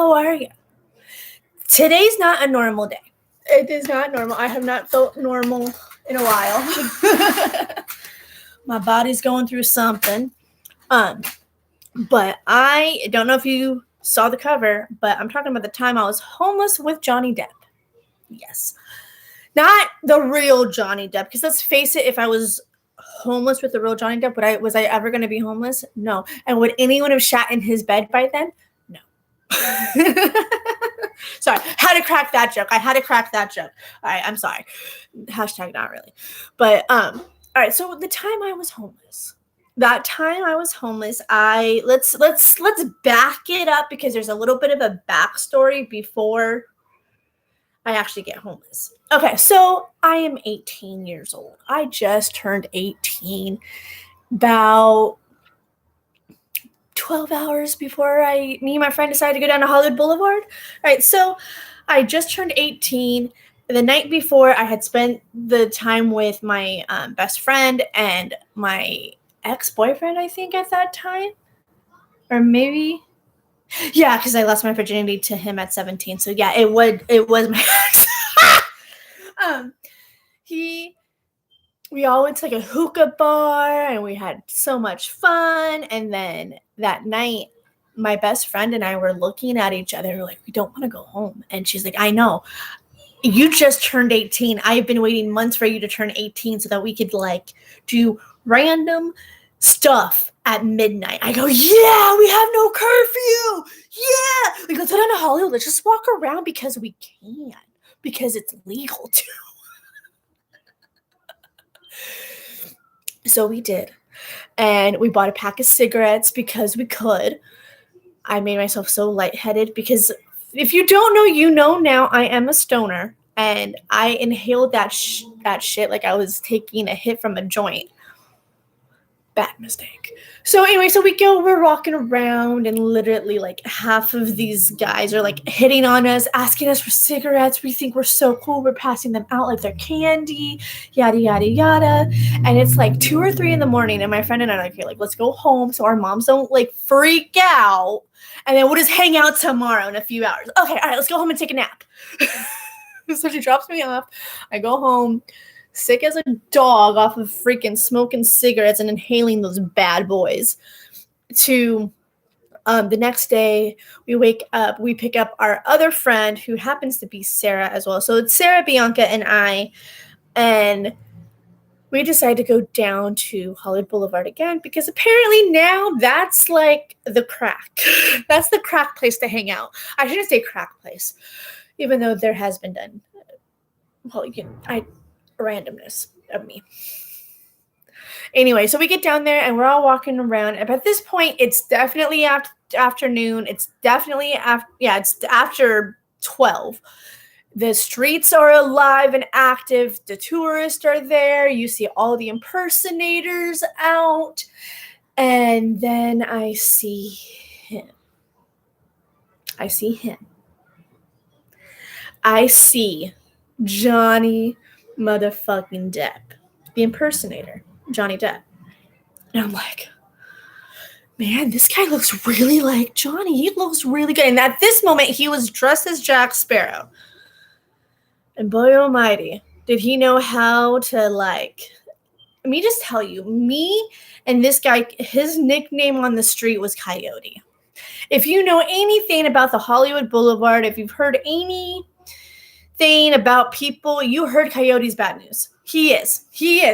how are you? Today's not a normal day. It is not normal. I have not felt normal in a while. My body's going through something. But I don't know if you saw the cover, but I'm talking about the time I was homeless with Johnny Depp. Yes. Not the real Johnny Depp, because let's face it, if I was homeless with the real Johnny Depp, was I ever going to be homeless? No. And would anyone have shat in his bed by then? No. Sorry, had to crack that joke. All right, I'm sorry. Hashtag not really. But all right, so the time I was homeless. Let's back it up because there's a little bit of a backstory before I actually get homeless. Okay, so I am 18 years old. I just turned 18 about 12 hours before me and my friend decided to go down to Hollywood Boulevard. All right, so I just turned 18. The night before, I had spent the time with my best friend and my ex-boyfriend, I think, at that time. Or maybe... Yeah, because I lost my virginity to him at 17. So, yeah, it was my ex. We all went to like a hookah bar and we had so much fun. And then that night, my best friend and I were looking at each other. We're like, we don't want to go home. And she's like, I know. You just turned 18. I've been waiting months for you to turn 18 so that we could like do random stuff at midnight. I go, yeah, we have no curfew. Yeah. We go down to Hollywood. Let's just walk around because we can. Because it's legal to. So we did. And we bought a pack of cigarettes because we could. I made myself so lightheaded because if you don't know, you know now, I am a stoner. And I inhaled that shit like I was taking a hit from a joint. Bad mistake. So anyway, we're walking around and literally like half of these guys are like hitting on us, asking us for cigarettes. We think we're so cool. We're passing them out like they're candy, yada, yada, yada. And it's like 2 or 3 in the morning. And my friend and I are like, okay, like, let's go home so our moms don't like freak out. And then we'll just hang out tomorrow in a few hours. Okay, all right, let's go home and take a nap. So she drops me off. I go home. Sick as a dog off of freaking smoking cigarettes and inhaling those bad boys. To the next day, we wake up, we pick up our other friend who happens to be Sarah as well. So it's Sarah, Bianca, and I. And we decide to go down to Hollywood Boulevard again because apparently now that's like the crack. That's the crack place to hang out. I shouldn't say crack place, even though there has been done. Well, randomness of me. Anyway, so we get down there and we're all walking around. And at this point, it's definitely afternoon. It's definitely it's after 12. The streets are alive and active. The tourists are there. You see all the impersonators out. And then I see him. I see Johnny motherfucking Depp, the impersonator, Johnny Depp. And I'm like, man, this guy looks really like Johnny. He looks really good. And at this moment, he was dressed as Jack Sparrow. And boy almighty, did he know how to let me just tell you, me and this guy, his nickname on the street was Coyote. If you know anything about the Hollywood Boulevard, if you've heard anything about people, you heard Coyote's bad news. He is.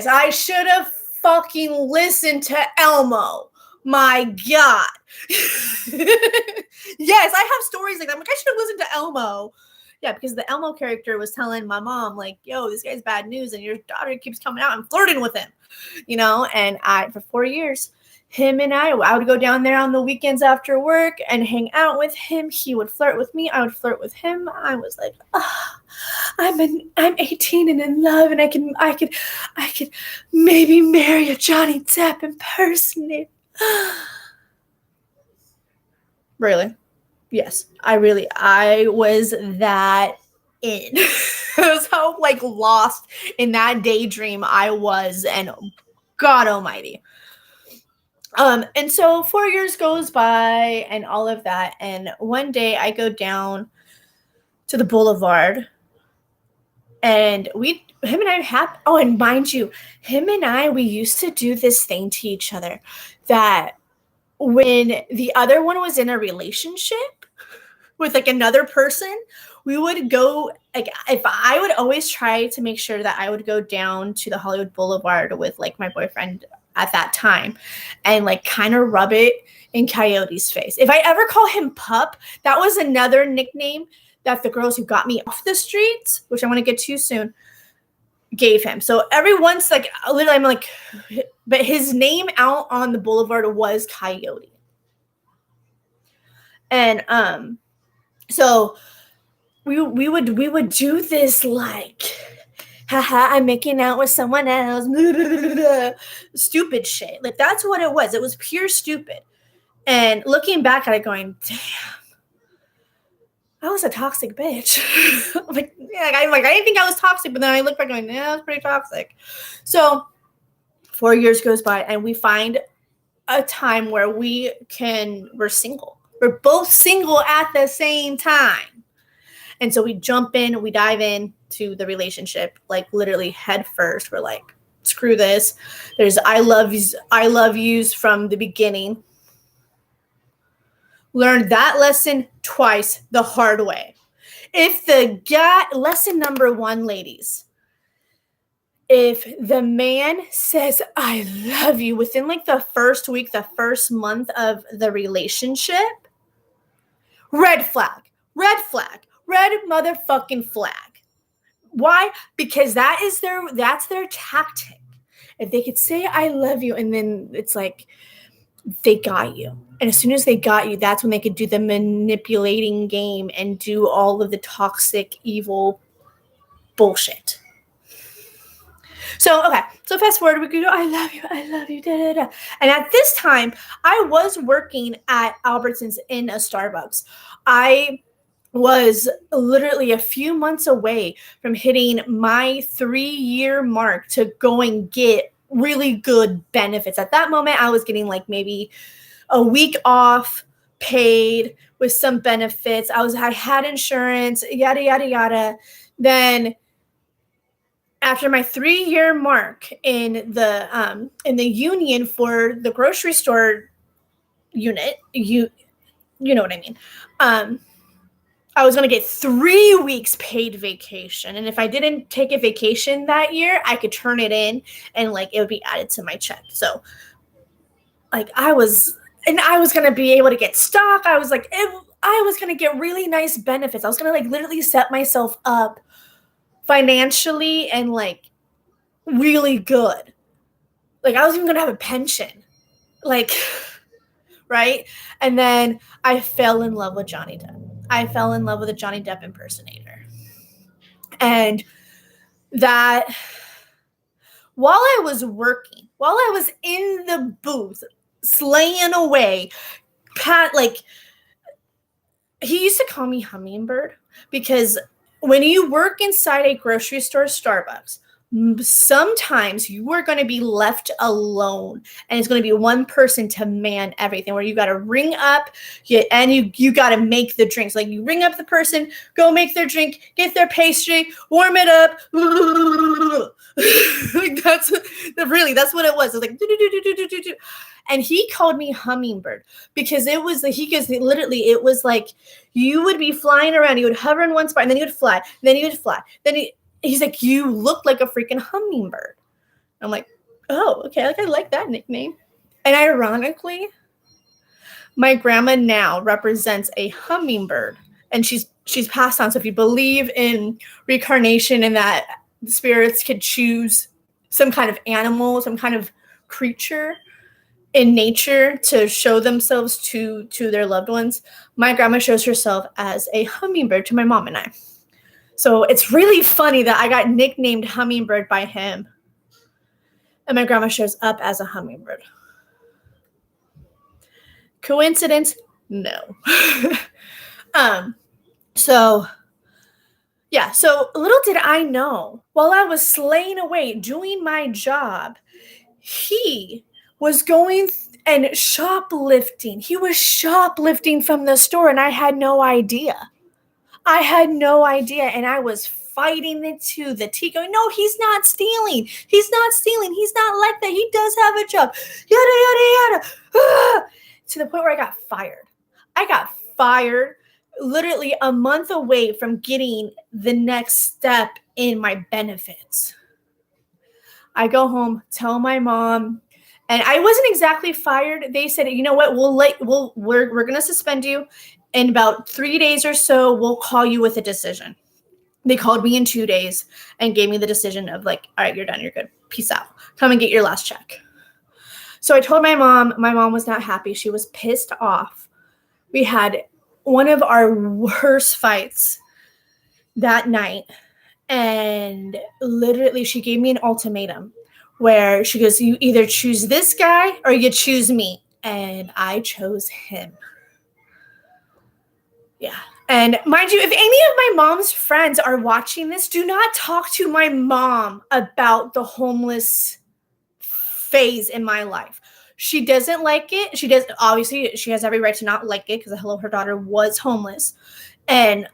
I should have fucking listened to Elmo. My God. Yes, I have stories like that. I'm like, I should have listened to Elmo. Yeah, because the Elmo character was telling my mom, like, yo, this guy's bad news and your daughter keeps coming out and flirting with him. And for 4 years, him and I would go down there on the weekends after work and hang out with him. He would flirt with me. I would flirt with him. I was like, I'm 18 and in love, and I could maybe marry a Johnny Depp impersonator. Really? Yes, I was that in. That's how lost in that daydream I was, and God almighty. And so 4 years goes by and all of that. And one day I go down to the boulevard and him and I have, oh, and mind you, we used to do this thing to each other that when the other one was in a relationship with like another person, we would go, like, if I would always try to make sure that I would go down to the Hollywood Boulevard with like my boyfriend at that time and like kind of rub it in Coyote's face. If I ever call him Pup, that was another nickname that the girls who got me off the streets, which I want to get to soon, gave him. So every once, like, literally, I'm like, but his name out on the boulevard was Coyote. And so we would do this like, haha, I'm making out with someone else, stupid shit. Like, that's what it was. It was pure stupid. And looking back at it, going, damn, I was a toxic bitch. I didn't think I was toxic, but then I look back going, yeah, I was pretty toxic. So 4 years goes by and we find a time where we're single. We're both single at the same time. And so we jump in, we dive in to the relationship, like literally head first. We're like, screw this. There's I love yous from the beginning. Learned that lesson twice the hard way. Lesson number 1, ladies, if the man says, I love you within like the first week, the first month of the relationship, red flag, red motherfucking flag. Why? Because that's their tactic. If they could say, I love you, and then it's like, they got you. And as soon as they got you, that's when they could do the manipulating game and do all of the toxic, evil bullshit. So, okay. So fast forward, we could go, I love you, da, da, da. And at this time, I was working at Albertsons in a Starbucks. I was literally a few months away from hitting my 3-year mark to go and get really good benefits. At that moment, I was getting like maybe a week off paid with some benefits. I had insurance, yada, yada, yada. Then after my 3-year mark in the union for the grocery store unit, you know what I mean. I was going to get 3 weeks paid vacation. And if I didn't take a vacation that year, I could turn it in and like it would be added to my check. So like I was going to be able to get stock. I was going to get really nice benefits. I was going to like literally set myself up financially and like really good. Like I was even going to have a pension. Like, right? And then I fell in love with Johnny Depp. I fell in love with a Johnny Depp impersonator. And that while I was working, while I was in the booth, slaying away, like, he used to call me Hummingbird because when you work inside a grocery store, Starbucks, sometimes you are going to be left alone and it's going to be one person to man everything, where you got to ring up and you got to make the drinks. Like you ring up the person, go make their drink, get their pastry, warm it up. Like that's what it was. It was like, and he called me Hummingbird because it was it was like you would be flying around, you would hover in one spot and then you would fly, and then you would fly, he's like, you look like a freaking hummingbird. I'm like, oh, okay. Like, I like that nickname. And ironically, my grandma now represents a hummingbird, and she's passed on. So if you believe in reincarnation and that spirits could choose some kind of animal, some kind of creature in nature to show themselves to their loved ones, my grandma shows herself as a hummingbird to my mom and I. So it's really funny that I got nicknamed Hummingbird by him. And my grandma shows up as a hummingbird. Coincidence? No. So little did I know, while I was slaying away doing my job, he was going and shoplifting. He was shoplifting from the store, and I had no idea. And I was fighting it to the T, going, no, he's not stealing. He's not like that. He does have a job. Yada, yada, yada. To the point where I got fired literally a month away from getting the next step in my benefits. I go home, tell my mom, and I wasn't exactly fired. They said, you know what, we're going to suspend you. In about 3 days or so, we'll call you with a decision. They called me in 2 days and gave me the decision of like, all right, you're done. You're good. Peace out. Come and get your last check. So I told my mom. My mom was not happy. She was pissed off. We had one of our worst fights that night. And literally she gave me an ultimatum where she goes, you either choose this guy or you choose me. And I chose him. Yeah. And mind you, if any of my mom's friends are watching this, do not talk to my mom about the homeless phase in my life. She doesn't like it. Obviously, she has every right to not like it because her daughter was homeless. And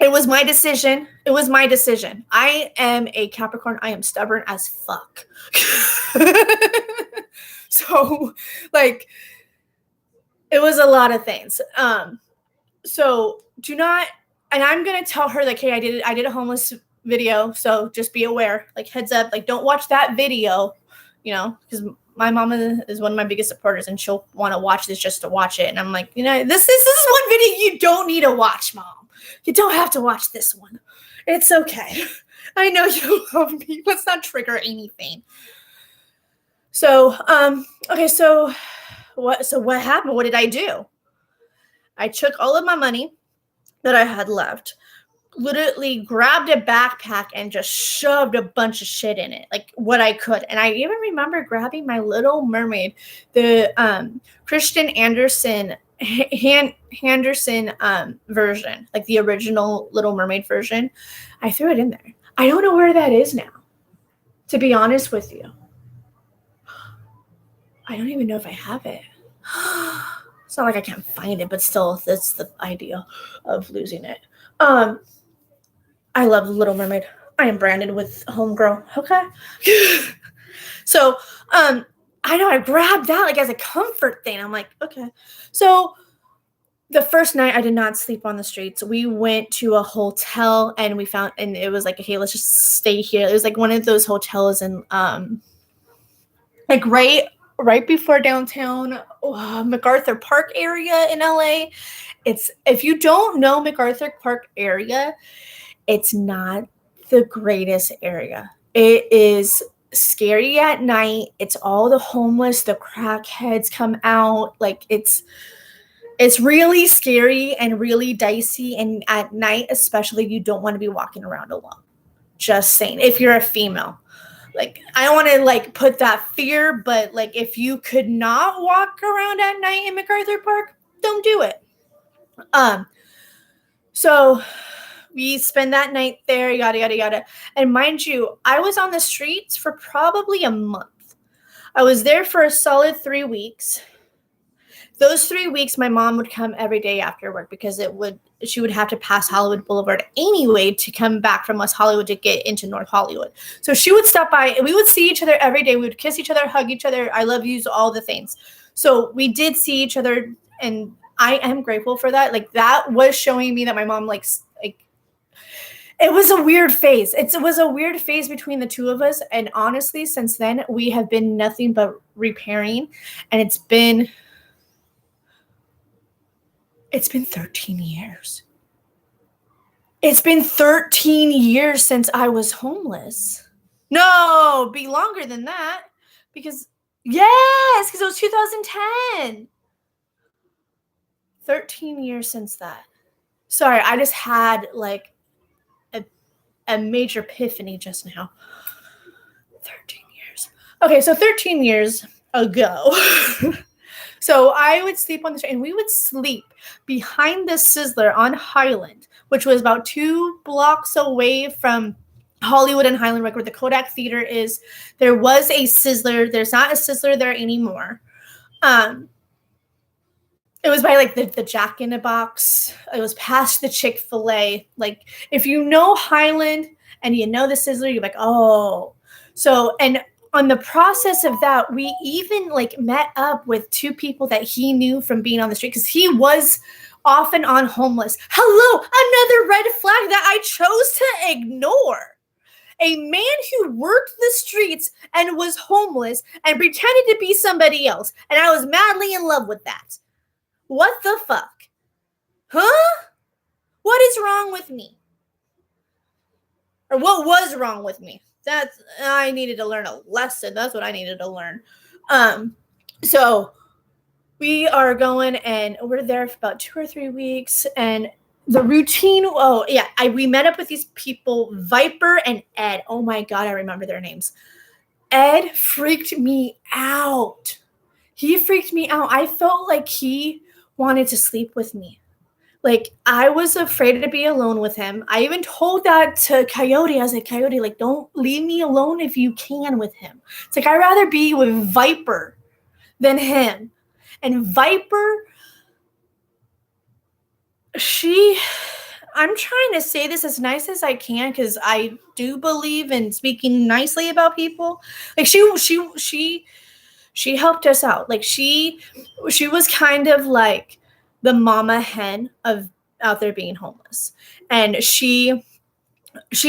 it was my decision. I am a Capricorn. I am stubborn as fuck. So, like, it was a lot of things. So do not, and I'm going to tell her like, hey, I did a homeless video. So just be aware, like heads up, like don't watch that video, because my mom is one of my biggest supporters and she'll want to watch this just to watch it. And I'm like, this is one video you don't need to watch, Mom. You don't have to watch this one. It's okay. I know you love me. Let's not trigger anything. So, okay. So what happened? What did I do? I took all of my money that I had left, literally grabbed a backpack and just shoved a bunch of shit in it, like what I could. And I even remember grabbing my Little Mermaid, the Christian Andersen version, like the original Little Mermaid version. I threw it in there. I don't know where that is now, to be honest with you. I don't even know if I have it. It's not like I can't find it, but still, that's the idea of losing it. I love Little Mermaid. I am branded with Homegirl. Okay. So, I know I grabbed that like as a comfort thing. I'm like, okay. So the first night I did not sleep on the streets. We went to a hotel and and it was like, okay, let's just stay here. It was like one of those hotels in, like right before downtown MacArthur Park area in LA. If you don't know MacArthur Park area, it's not the greatest area. It is scary at night. It's all the homeless, the crackheads come out. Like it's really scary and really dicey. And at night, especially, you don't want to be walking around alone. Just saying, if you're a female. Like, I don't want to, like, put that fear, but, like, if you could not walk around at night in MacArthur Park, don't do it. So we spend that night there, yada, yada, yada. And mind you, I was on the streets for probably a month. I was there for a solid 3 weeks. Those 3 weeks, my mom would come every day after work because she would have to pass Hollywood Boulevard anyway to come back from West Hollywood to get into North Hollywood. So she would stop by and we would see each other every day. We would kiss each other, hug each other. I love yous, all the things. So we did see each other and I am grateful for that. Like that was showing me that my mom likes, like, it was a weird phase. It was a weird phase between the two of us. And honestly, since then we have been nothing but repairing and it's been 13 years. It's been 13 years since I was homeless. No, be longer than that. Because it was 2010. 13 years since that. Sorry, I just had like a major epiphany just now. 13 years. Okay, so 13 years ago. So I would sleep on the street, and we would sleep behind the Sizzler on Highland, which was about 2 blocks away from Hollywood and Highland, where the Kodak Theater is. There was a Sizzler. There's not a Sizzler there anymore. Um, it was by like the Jack in the Box. It was past the Chick-fil-A. Like if you know Highland and you know the Sizzler, you're like, oh. So, and on the process of that, we even like met up with two people that he knew from being on the street because he was off and on homeless. Hello, another red flag that I chose to ignore. A man who worked the streets and was homeless and pretended to be somebody else. And I was madly in love with that. What the fuck? Huh? What is wrong with me? Or what was wrong with me? I needed to learn a lesson. That's what I needed to learn. So we are going and we're there for about 2 or 3 weeks. And the routine, we met up with these people, Viper and Ed. Oh my God, I remember their names. Ed freaked me out. He freaked me out. I felt like he wanted to sleep with me. Like, I was afraid to be alone with him. I even told that to Coyote. I was like, Coyote, like, don't leave me alone if you can with him. It's like, I'd rather be with Viper than him. And Viper, I'm trying to say this as nice as I can because I do believe in speaking nicely about people. Like, she helped us out. Like she was kind of like the mama hen of out there being homeless. And she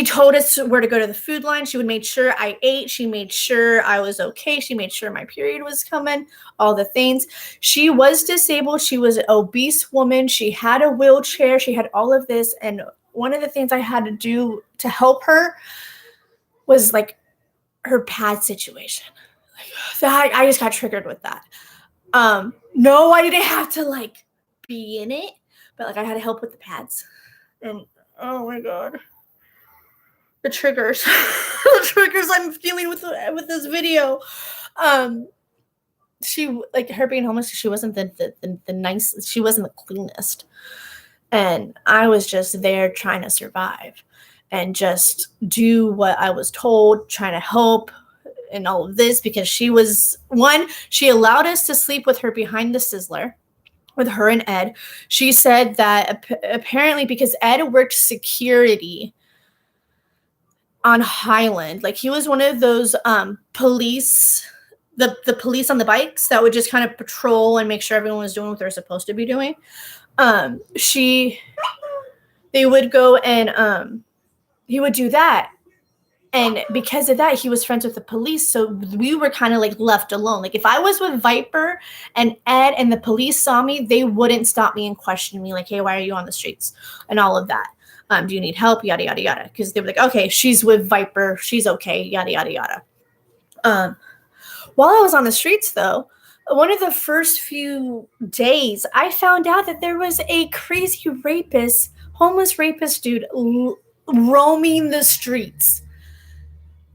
told us where to go to the food line. She would make sure I ate. She made sure I was okay. She made sure my period was coming, all the things. She was disabled. She was an obese woman. She had a wheelchair. She had all of this. And one of the things I had to do to help her was like her pad situation. That I just got triggered with that. No, I didn't have to like be in it, but like I had to help with the pads. And oh my God, the triggers, the triggers I'm feeling with this video. She like her being homeless. She wasn't the nice. She wasn't the cleanest, and I was just there trying to survive and just do what I was told, trying to help. And all of this because she allowed us to sleep with her behind the Sizzler with her and Ed. She said that apparently because Ed worked security on Highland, like he was one of those police, the police on the bikes that would just kind of patrol and make sure everyone was doing what they're supposed to be doing. They would go and he would do that. And because of that, he was friends with the police. So we were kind of like left alone. Like if I was with Viper and Ed and the police saw me, they wouldn't stop me and question me like, hey, why are you on the streets? And all of that. Do you need help? Yada, yada, yada. Because they were like, okay, she's with Viper. She's okay. Yada, yada, yada. While I was on the streets, though, one of the first few days, I found out that there was a crazy rapist, homeless rapist dude roaming the streets.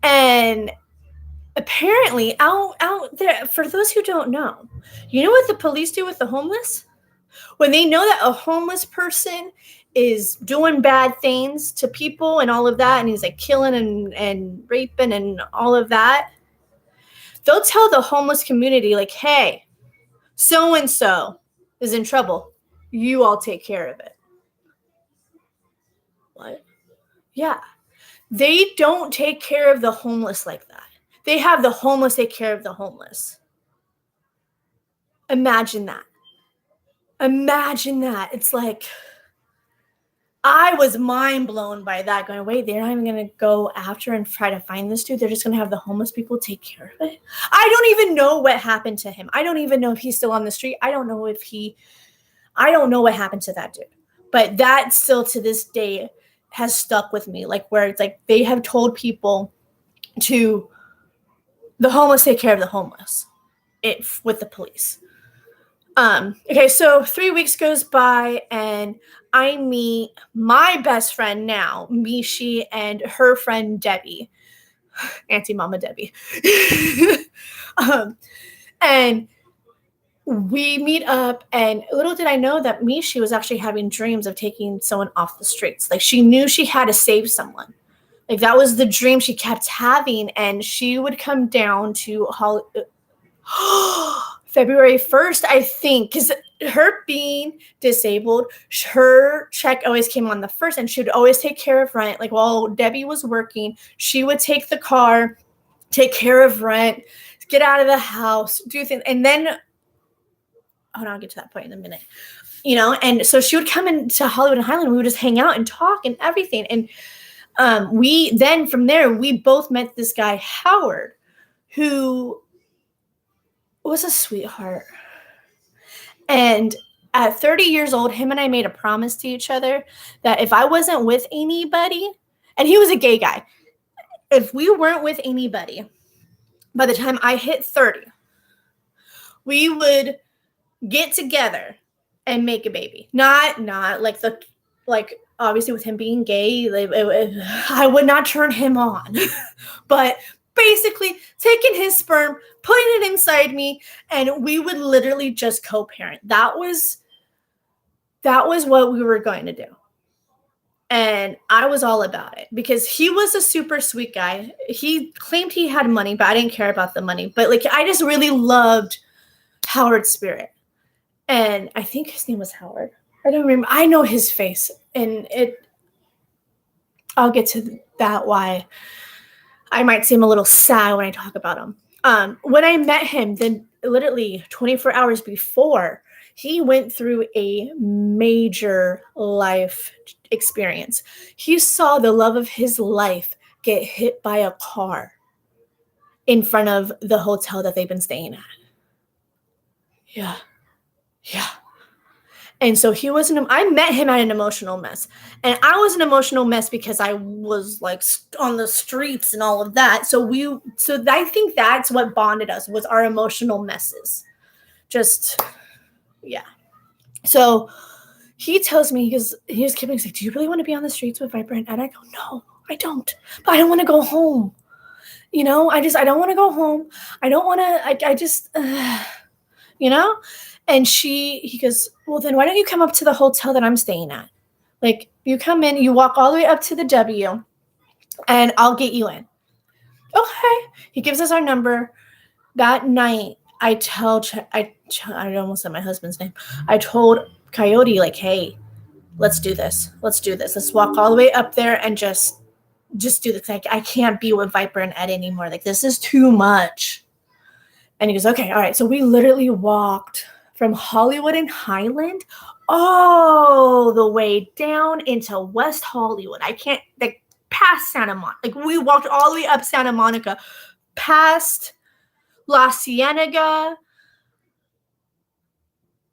And apparently out there, for those who don't know, you know what the police do with the homeless? When they know that a homeless person is doing bad things to people and all of that, and he's like killing and raping and all of that, they'll tell the homeless community like, hey, so-and-so is in trouble. You all take care of it. What? Yeah. They don't take care of the homeless like that. They have the homeless take care of the homeless. Imagine that. Imagine that. It's like, I was mind blown by that, going, wait, they're not even going to go after and try to find this dude. They're just going to have the homeless people take care of it. I don't even know what happened to him. I don't even know if he's still on the street. I don't know what happened to that dude. But that still to this day has stuck with me, like where it's like they have told people to the homeless take care of the homeless with the police. Okay, so 3 weeks goes by and I meet my best friend now, Mishi, and her friend Debbie, Auntie Mama Debbie. And we meet up, and little did I know that Mishi was actually having dreams of taking someone off the streets. Like she knew she had to save someone. Like that was the dream she kept having, and she would come down to February 1st, I think, because her being disabled, her check always came on the 1st, and she would always take care of rent. Like while Debbie was working, she would take the car, take care of rent, get out of the house, do things. And then, hold on, I'll get to that point in a minute. And so she would come into Hollywood and Highland. We would just hang out and talk and everything. And from there, we both met this guy, Howard, who was a sweetheart. And at 30 years old, him and I made a promise to each other that if I wasn't with anybody, and he was a gay guy, if we weren't with anybody, by the time I hit 30, we would get together and make a baby. Not like obviously with him being gay, I would not turn him on, but basically taking his sperm, putting it inside me, and we would literally just co-parent. That was what we were going to do. And I was all about it because he was a super sweet guy. He claimed he had money, but I didn't care about the money. But I just really loved Howard's spirit. And I think his name was Howard. I don't remember. I know his face. And I'll get to that, why I might seem a little sad when I talk about him. When I met him, then literally 24 hours before, he went through a major life experience. He saw the love of his life get hit by a car in front of the hotel that they've been staying at. Yeah. And so I met him at an emotional mess. And I was an emotional mess because I was on the streets and all of that. So I think that's what bonded us, was our emotional messes. Yeah. So he tells me, he was kidding. He's like, do you really want to be on the streets with Viper and Ed? I go, no, I don't. But I don't want to go home. I don't want to go home. I don't want to, And he goes, well, then why don't you come up to the hotel that I'm staying at? You come in, you walk all the way up to the W, and I'll get you in. Okay. He gives us our number. That night, I almost said my husband's name. I told Coyote, hey, let's do this. Let's walk all the way up there and just do this. I can't be with Viper and Ed anymore. This is too much. And he goes, okay, all right. So we literally walked from Hollywood and Highland all the way down into West Hollywood. Past Santa Monica. We walked all the way up Santa Monica, past La Cienega.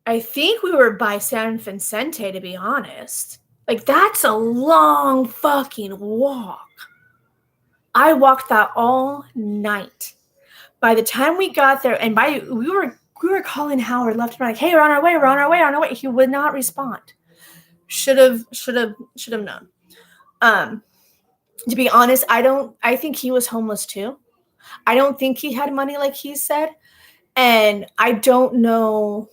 I think we were by San Vicente, to be honest. That's a long fucking walk. I walked that all night. By the time we got there, and we were calling Howard left and right, hey, we're on our way. He would not respond. Should have known. To be honest, I think he was homeless too. I don't think he had money like he said. And I don't know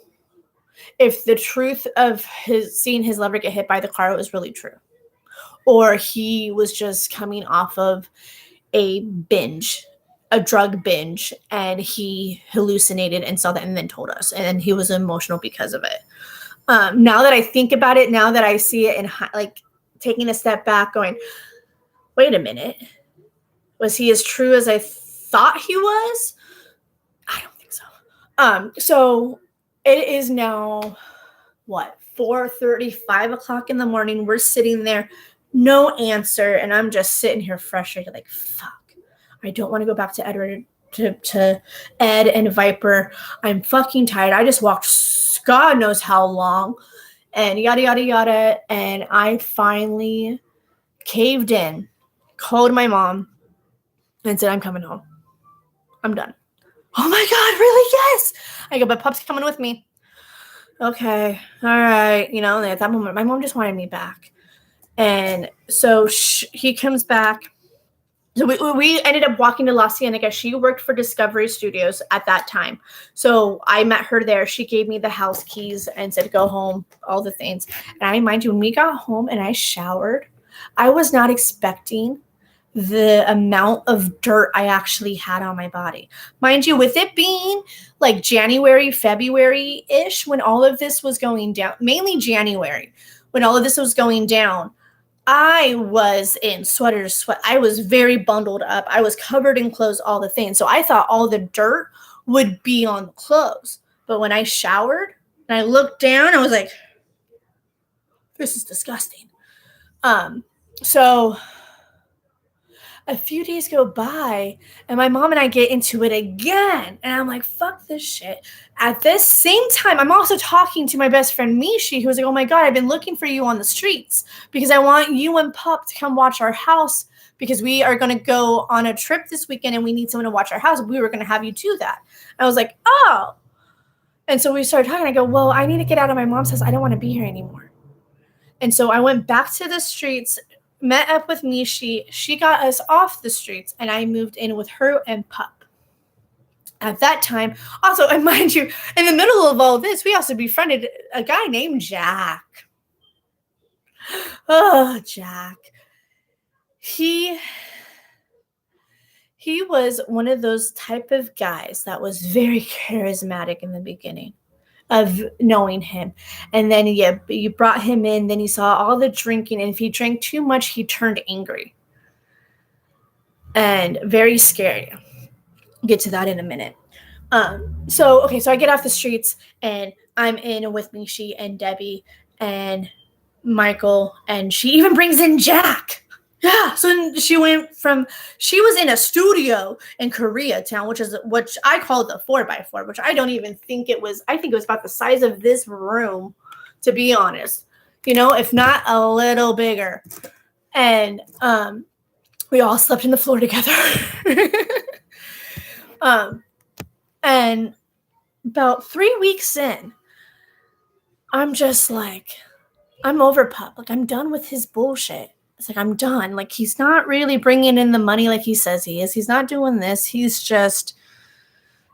if the truth of seeing his lover get hit by the car was really true. Or he was just coming off of a drug binge, and he hallucinated and saw that and then told us. And he was emotional because of it. Now that I think about it, now that I see it, and taking a step back going, wait a minute, was he as true as I thought he was? I don't think so. So it is now, 4:30, 5 o'clock in the morning. We're sitting there, no answer. And I'm just sitting here frustrated, fuck. I don't want to go back to Edward, to Ed and Viper. I'm fucking tired. I just walked God knows how long, and yada, yada, yada. And I finally caved in, called my mom, and said, I'm coming home. I'm done. Oh my God, really? Yes. I go, but Pup's coming with me. Okay. All right. At that moment, my mom just wanted me back. And so he comes back. So we ended up walking to La Cienega. She worked for Discovery Studios at that time. So I met her there. She gave me the house keys and said, go home, all the things. And I mind you, when we got home and I showered, I was not expecting the amount of dirt I actually had on my body. Mind you, with it being like January, February-ish, when all of this was going down, mainly January, when all of this was going down, I was in sweaters, sweat. I was very bundled up. I was covered in clothes, all the things. So I thought all the dirt would be on the clothes. But when I showered and I looked down, I was like, this is disgusting. So a few days go by and my mom and I get into it again. And I'm like, fuck this shit. At this same time, I'm also talking to my best friend, Mishi, who's like, oh my God, I've been looking for you on the streets because I want you and Pup to come watch our house because we are going to go on a trip this weekend and we need someone to watch our house. We were going to have you do that. I was like, oh. And so we started talking. I go, well, I need to get out of my mom's house. I don't want to be here anymore. And so I went back to the streets, met up with Mishi. She got us off the streets, and I moved in with her and Pup. At that time, also, and mind you, in the middle of all this, we also befriended a guy named Jack. Oh, Jack. He was one of those type of guys that was very charismatic in the beginning of knowing him. And then you brought him in, then you saw all the drinking, and if he drank too much, he turned angry. And very scary. Get to that in a minute. So I get off the streets, and I'm in with Mishi and Debbie and Michael, and she even brings in Jack. Yeah, so she was in a studio in Koreatown, which I call the 4x4, which I don't even think it was. I think it was about the size of this room, to be honest, if not a little bigger. And we all slept in the floor together. And about 3 weeks in, I'm just like, I'm over Pup. Like, I'm done with his bullshit. It's like, I'm done. Like, he's not really bringing in the money like he says he is. He's not doing this. He's just...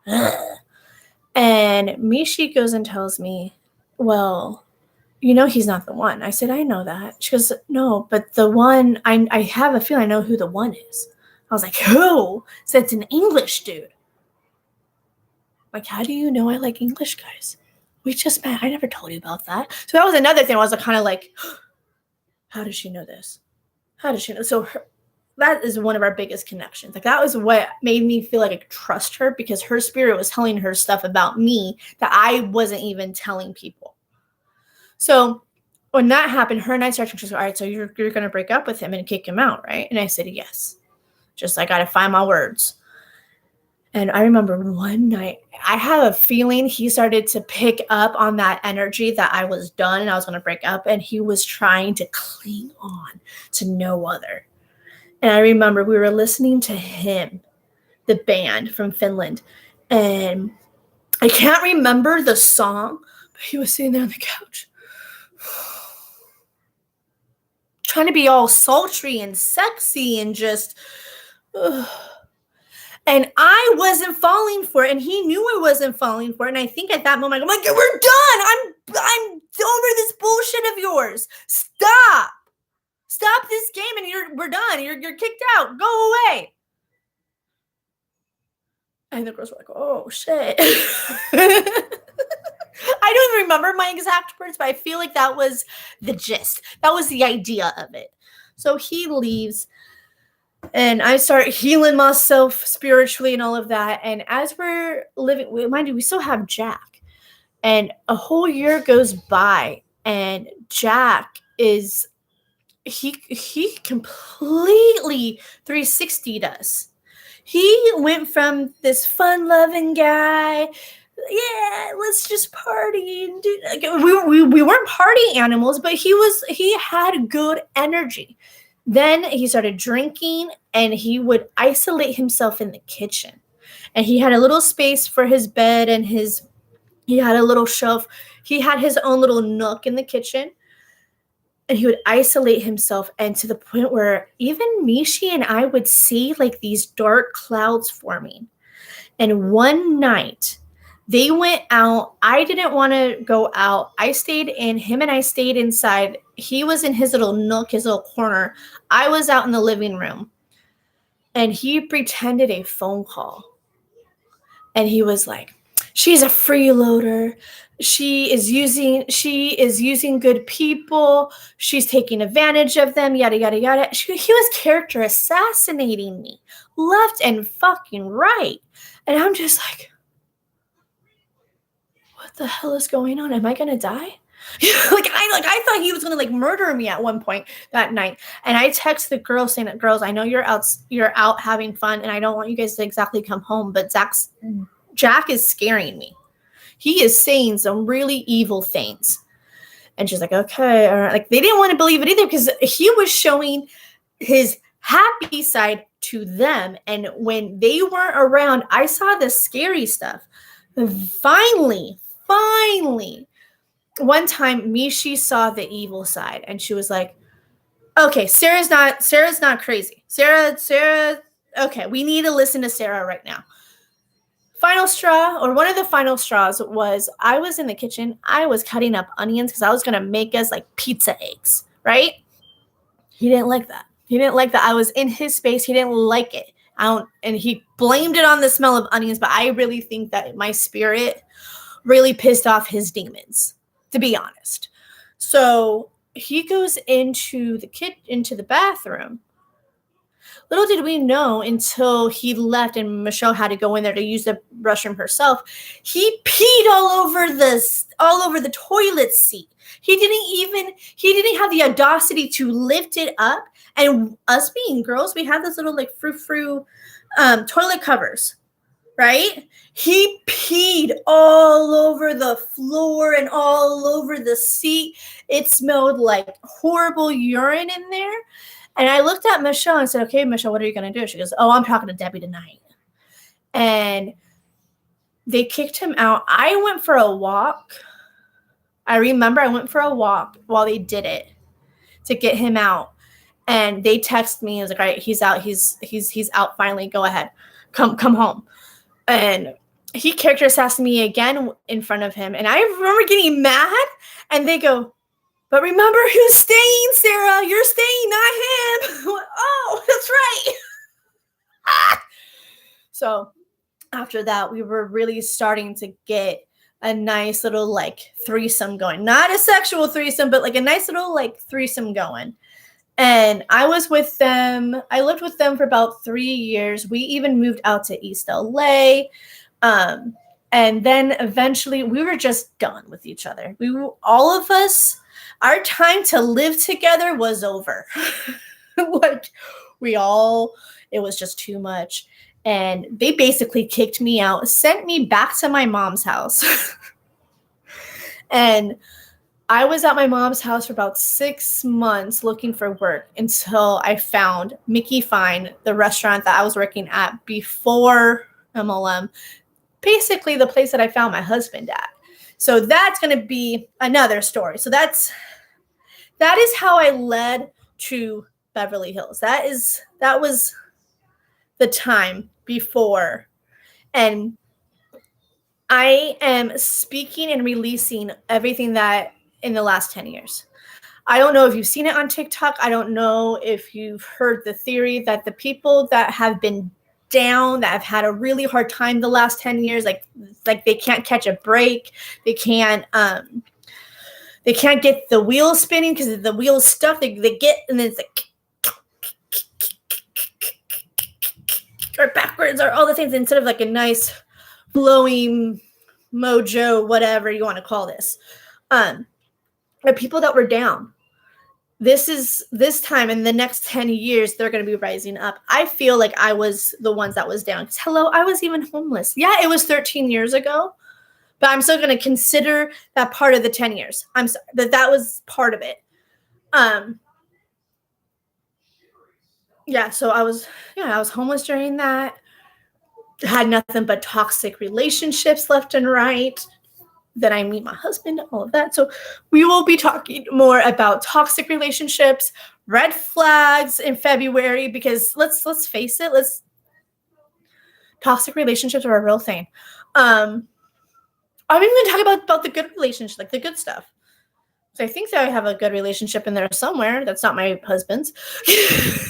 Ugh. And Mishi goes and tells me, well, he's not the one. I said, I know that. She goes, no, but the one, I have a feeling I know who the one is. I was like, who? So it's an English dude. Like, how do you know I like English guys? We just met. I never told you about that. So that was another thing. I was kind of like, how does she know this? How does she know? So that is one of our biggest connections. Like, that was what made me feel like I could trust her, because her spirit was telling her stuff about me that I wasn't even telling people. So when that happened, her and I started to go, all right, so you're going to break up with him and kick him out, right? And I said, yes. Just, I got to find my words. And I remember one night, I have a feeling he started to pick up on that energy that I was done and I was going to break up. And he was trying to cling on to no other. And I remember we were listening to him, the band from Finland. And I can't remember the song, but he was sitting there on the couch, trying to be all sultry and sexy and just... And I wasn't falling for it, and he knew I wasn't falling for it. And I think at that moment, I'm like, we're done. I'm over this bullshit of yours. Stop this game, and we're done. You're kicked out. Go away. And the girls were like, oh shit. I don't even remember my exact words, but I feel like that was the gist. That was the idea of it. So he leaves. And I start healing myself spiritually and all of that. And as we're living, mind you, we still have Jack. And a whole year goes by, and Jack is, he completely 360'd us. He went from this fun-loving guy, yeah, let's just party and do. We weren't party animals, but he had good energy. Then he started drinking, and he would isolate himself in the kitchen. And he had a little space for his bed, and he had a little shelf. He had his own little nook in the kitchen. And he would isolate himself, and to the point where even Mishi and I would see like these dark clouds forming. And one night, they went out. I didn't want to go out. I stayed in. Him and I stayed inside. He was in his little nook, his little corner. I was out in the living room. And he pretended a phone call. And he was like, she's a freeloader. She is using good people. She's taking advantage of them, yada, yada, yada. He was character assassinating me left and fucking right. And I'm just like, what the hell is going on? Am I going to die? I thought he was going to like murder me at one point that night. And I text the girls saying that, girls, I know you're out having fun and I don't want you guys to exactly come home, but Jack is scaring me. He is saying some really evil things. And she's like, okay. All right. Like, they didn't want to believe it either because he was showing his happy side to them. And when they weren't around, I saw the scary stuff. Finally, one time, Mishi saw the evil side. And she was like, okay, Sarah's not crazy. Sarah, okay, we need to listen to Sarah right now. Final straw, or one of the final straws, was I was in the kitchen. I was cutting up onions because I was going to make us like pizza eggs, right? He didn't like that. I was in his space. He didn't like it. And he blamed it on the smell of onions, but I really think that my spirit really pissed off his demons, to be honest. So he goes into the bathroom. Little did we know until he left and Michelle had to go in there to use the restroom herself. He peed all over the toilet seat. He didn't have the audacity to lift it up. And us being girls, we had this little like frou-frou toilet covers, right? He peed all over the floor and all over the seat. It smelled like horrible urine in there. And I looked at Michelle and said, okay, Michelle, what are you going to do? She goes, oh, I'm talking to Debbie tonight. And they kicked him out. I went for a walk. I remember I went for a walk while they did it to get him out. And they texted me. I was like, all right, he's out. He's out finally. Go ahead. Come home. And he character assassinated me again in front of him. And I remember getting mad. And they go, but remember who's staying, Sarah. You're staying, not him. Oh, that's right. So after that, we were really starting to get a nice little like threesome going. Not a sexual threesome, but like a nice little like threesome going. And I was with them. I lived with them for about 3 years. We even moved out to East LA. And then eventually we were just done with each other. All of us, our time to live together was over. Like it was just too much. And they basically kicked me out, sent me back to my mom's house. And I was at my mom's house for about 6 months looking for work until I found Mickey Fine, the restaurant that I was working at before MLM. Basically the place that I found my husband at. So that's going to be another story. So that is how I led to Beverly Hills. That was the time before. And I am speaking and releasing everything that in the last 10 years. I don't know if you've seen it on TikTok. I don't know if you've heard the theory that the people that have been down, that have had a really hard time the last 10 years, like they can't catch a break. They can't get the wheels spinning because the wheel's stuck. They get, and then it's like, or backwards, or all the things, instead of like a nice flowing mojo, whatever you want to call this. Are people that were down. This time in the next 10 years, they're going to be rising up. I feel like I was the ones that was down. Hello, I was even homeless. Yeah, it was 13 years ago, but I'm still going to consider that part of the 10 years. I'm sorry, that was part of it. Yeah, so I was homeless during that. Had nothing but toxic relationships left and right. Then I meet my husband, all of that. So we will be talking more about toxic relationships, red flags in February, because let's face it, toxic relationships are a real thing. I'm even going to talk about the good relationships, like the good stuff. So I think that I have a good relationship in there somewhere. That's not my husband's,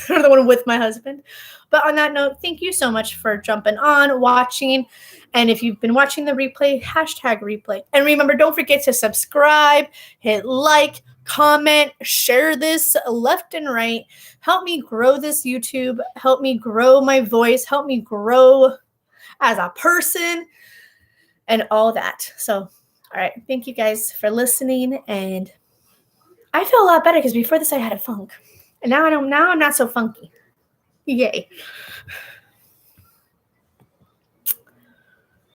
or the one with my husband. But on that note, thank you so much for jumping on, watching. And if you've been watching the replay, hashtag replay. And remember, don't forget to subscribe, hit like, comment, share this left and right. Help me grow this YouTube. Help me grow my voice. Help me grow as a person and all that. So, all right. Thank you guys for listening. And I feel a lot better because before this I had a funk. And now I'm not so funky. Yay.